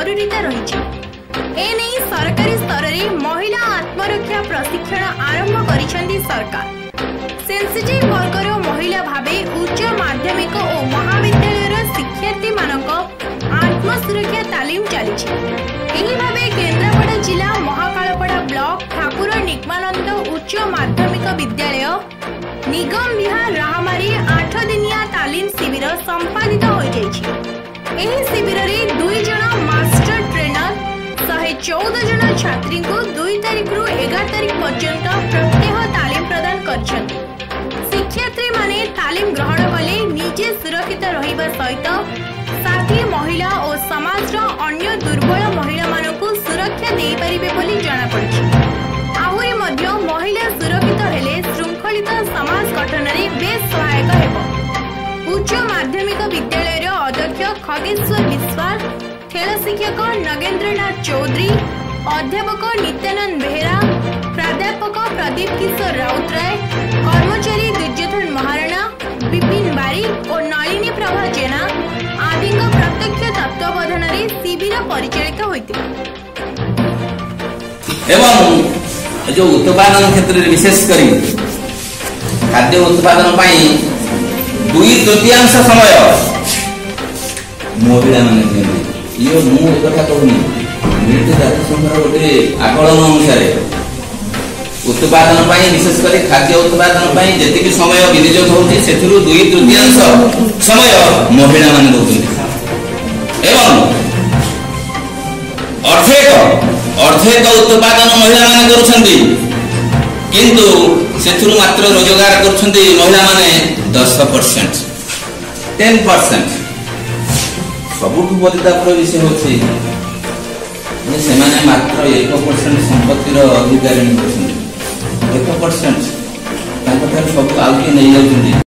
जरूरीता रही। एने सरकारी स्तर में महिला आत्मरक्षा प्रशिक्षण आरंभ करिसेंती सरकार। सेंसिटिव वर्गर महिला भावे उच्च माध्यमिक और महाविद्यालय शिक्षार्थी मानक आत्मसुरक्षा तालीम चली। भावे केन्द्रापड़ा जिला महाकालपड़ा ब्लॉक ठाकुर निगमानंद उच्च माध्यमिक विद्यालय निगम विहार राहमारी 8 दिनिया तालीम शिविर संपादित हो जाइए। शिविर में 2 जन मास्टर ट्रेनर 114 जन छात्री को 2 तारीख रु 11 तारीख पर्यंत प्रत्येक तालीम प्रदान कर शिक्षार्थी माने तालीम ग्रहण कले निजे सुरक्षित रहिबा सहित साथी महिला और समाज अन्य दुर्बल महिला मानकु सुरक्षा दे परिबे बोली जणा पड़छि। आहुरी मध्य महिला सुरक्षित हेले श्रृंखलित समाज गठन रे बेस सहायक हेबो। उच्च माध्यमिक विद्यालय रो अध्यक्ष खगेश्वर विश्वास, खेल शिक्षक नगेंद्रनाथ चौधरी, अध्यापक नित्यानंद बेहरा, प्राध्यापक प्रदीप किशोर राउतराय, कर्मचारी दुर्योधन महाराणा, विपिन बारी और नलिनी प्रभा जेना आदि प्रत्यक्ष तत्वावधान में शिविर परिचालित होते। एवं जो उत्पादन क्षेत्र में विशेषकर खाद्य उत्पादन 2/3 समय महिला मैंने ये मुझे कहूनी जातिसंघ गोटे आकलन अनुसार उत्पादन विशेषकर खाद्य उत्पादन जी समय विनियोग होती से 2/3 समय महिला मान एवं अर्धेक उत्पादन महिला मान किंतु से मात्र रोजगार कर महिला माने 10%, 10%। सबुठ परितापर विषय होची से मात्र 1% संपत्तिर अधिकारी 1% सब आगे नहीं जाती।